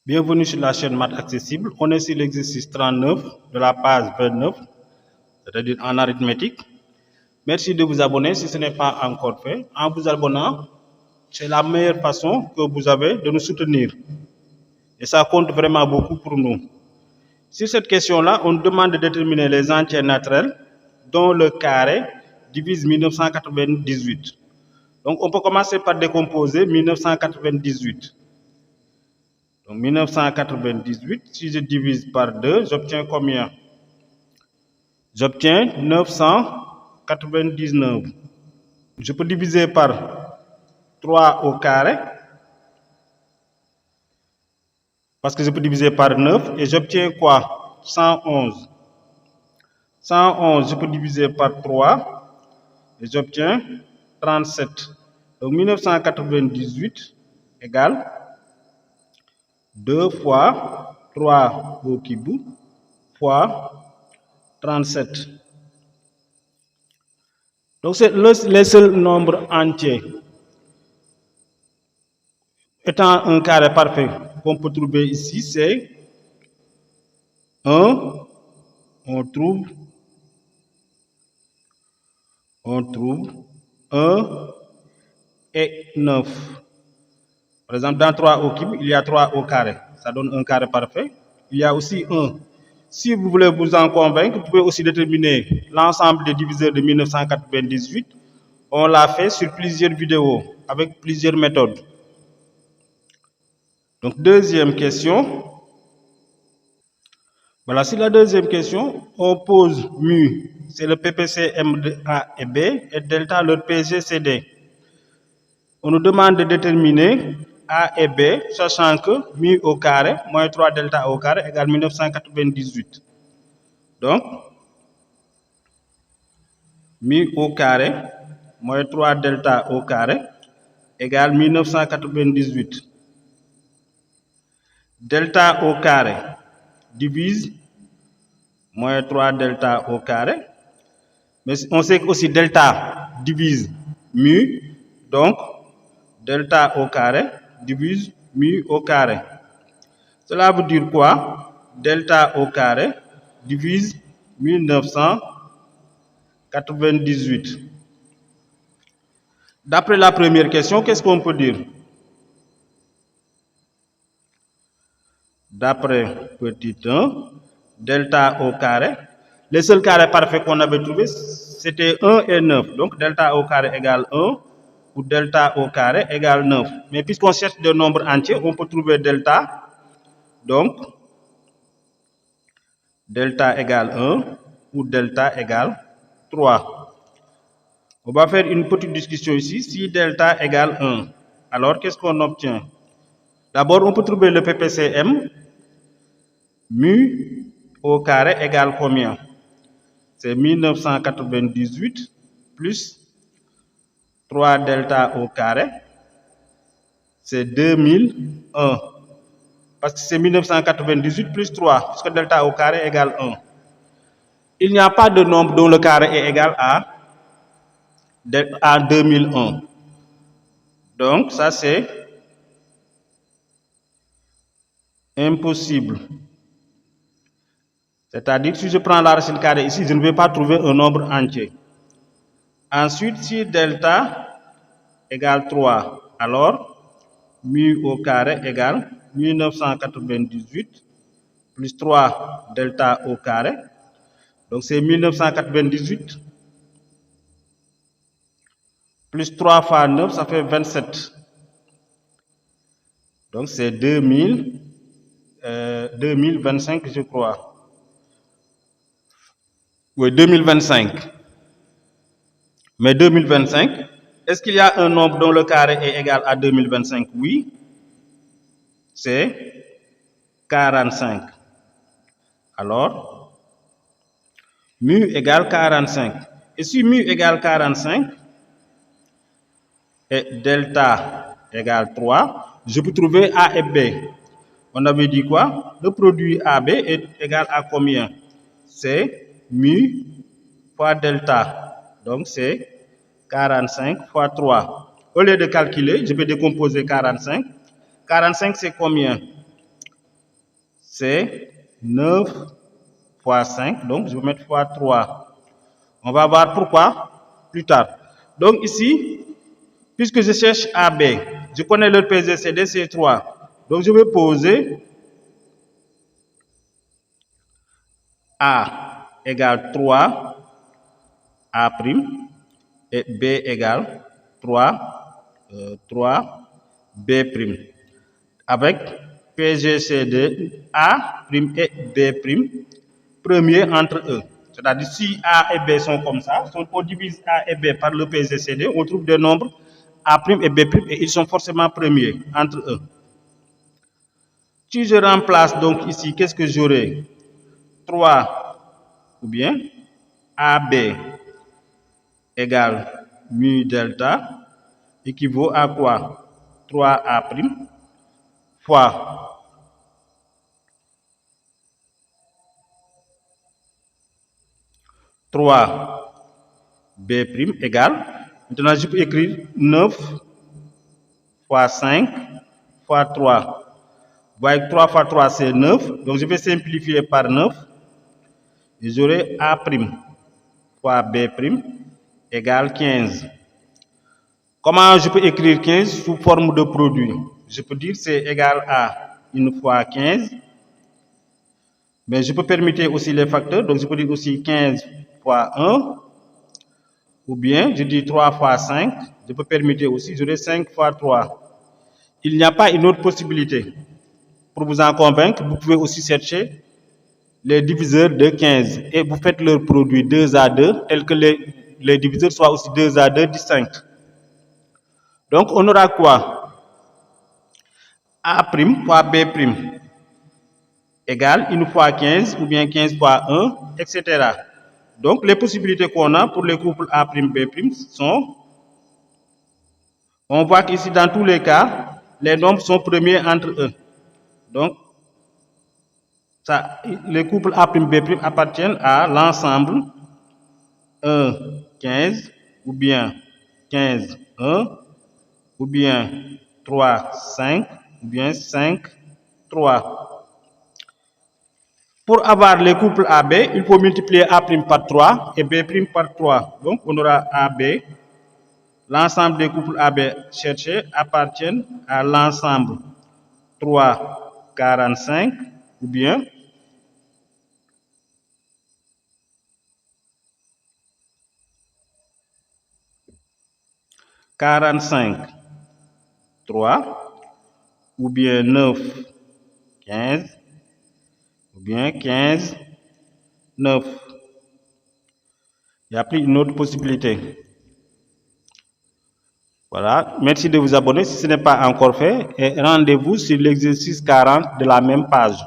Bienvenue sur la chaîne Maths Accessible. On est sur l'exercice 39 de la page 29, c'est-à-dire en arithmétique. Merci de vous abonner si ce n'est pas encore fait. En vous abonnant, c'est la meilleure façon que vous avez de nous soutenir. Et ça compte vraiment beaucoup pour nous. Sur cette question-là, on demande de déterminer les entiers naturels dont le carré divise 1998. Donc, on peut commencer par décomposer 1998. Donc, 1998, si je divise par 2, j'obtiens combien? J'obtiens 999. Je peux diviser par 3 au carré, parce que je peux diviser par 9, et j'obtiens quoi? 111. 111, je peux diviser par 3, et j'obtiens 37. Donc, 1998 égale 2 fois 3 au cube fois 37. Donc, c'est les seuls nombres entiers étant un carré parfait qu'on peut trouver ici, c'est 1, on trouve 1 et 9. Par exemple, dans 3 au cube, il y a 3 au carré. Ça donne un carré parfait. Il y a aussi 1. Si vous voulez vous en convaincre, vous pouvez aussi déterminer l'ensemble des diviseurs de 1998. On l'a fait sur plusieurs vidéos, avec plusieurs méthodes. Donc, deuxième question. Voilà, sur la deuxième question, on pose mu, c'est le PPCM de A et B, et delta, leur PGCD. On nous demande de déterminer A et B, sachant que mu au carré moins 3 delta au carré égale 1998. Donc, mu au carré moins 3 delta au carré égale 1998. Delta au carré divise moins 3 delta au carré. Mais on sait que aussi delta divise mu, donc delta au carré divise mu au carré. Cela veut dire quoi? Delta au carré divise 1998. D'après la première question, qu'est-ce qu'on peut dire? D'après petit 1, delta au carré, les seuls carrés parfaits qu'on avait trouvés, c'était 1 et 9. Donc, delta au carré égale 1 ou delta au carré égale 9. Mais puisqu'on cherche des nombres entiers, on peut trouver delta. Donc, delta égale 1 ou delta égale 3. On va faire une petite discussion ici. Si delta égale 1, alors qu'est-ce qu'on obtient? D'abord, on peut trouver le PPCM. Mu au carré égale combien? C'est 1998 plus 3 delta au carré, c'est 2001. Parce que c'est 1998 plus 3, puisque delta au carré égale 1. Il n'y a pas de nombre dont le carré est égal à 2001. Donc, ça c'est impossible. C'est-à-dire que si je prends la racine carrée ici, je ne vais pas trouver un nombre entier. Ensuite, si delta égale 3, alors mu au carré égale 1998 plus 3 delta au carré. Donc c'est 1998 plus 3 fois 9, ça fait 27. Donc c'est 2025, je crois. Oui, 2025. Mais 2025, est-ce qu'il y a un nombre dont le carré est égal à 2025? Oui. C'est 45. Alors, mu égale 45. Et si mu égale 45 et delta égale 3, je peux trouver A et B. On avait dit quoi? Le produit AB est égal à combien? C'est mu fois delta. Donc, c'est 45 fois 3. Au lieu de calculer, je vais décomposer 45. 45, c'est combien? c'est 9 fois 5, donc je vais mettre fois 3. On va voir pourquoi plus tard. Donc ici, puisque je cherche AB, je connais leur PGCD, c'est 3. Donc je vais poser A égale 3 A' et B égale 3 B'. Avec PGCD A' et B', premier entre eux. C'est-à-dire si A et B sont comme ça, si on divise A et B par le PGCD, on trouve des nombres A' et B' et ils sont forcément premiers entre eux. Si je remplace donc ici, qu'est-ce que j'aurai? 3 ou bien AB égale mu delta équivaut à quoi? 3A' fois 3B' égale, maintenant je peux écrire 9 fois 5 fois 3. Vous voyez que 3 fois 3 c'est 9, donc je vais simplifier par 9 et j'aurai A' fois B' égale 15. Comment je peux écrire 15 sous forme de produit? Je peux dire c'est égal à 1 fois 15, mais je peux permuter aussi les facteurs, donc je peux dire aussi 15 fois 1, ou bien je dis 3 fois 5, je peux permuter aussi, j'aurai 5 fois 3. Il n'y a pas une autre possibilité. Pour vous en convaincre, vous pouvez aussi chercher les diviseurs de 15 et vous faites leur produit 2 à 2, tel que les diviseurs soient aussi 2 à 2 distincts. Donc on aura quoi? A' fois B' égale 1 fois 15 ou bien 15 fois 1, etc. Donc les possibilités qu'on a pour les couples A', B' sont, on voit qu'ici dans tous les cas, les nombres sont premiers entre eux. Donc ça, les couples A', B' appartiennent à l'ensemble 1, 15, ou bien 15, 1, ou bien 3, 5, ou bien 5, 3. Pour avoir les couples AB, il faut multiplier A' par 3 et B' par 3. Donc on aura AB. L'ensemble des couples AB cherchés appartiennent à l'ensemble 3, 45, ou bien 45, 3, ou bien 9, 15, ou bien 15, 9. Il n'y a plus une autre possibilité. Voilà, merci de vous abonner si ce n'est pas encore fait et rendez-vous sur l'exercice 40 de la même page.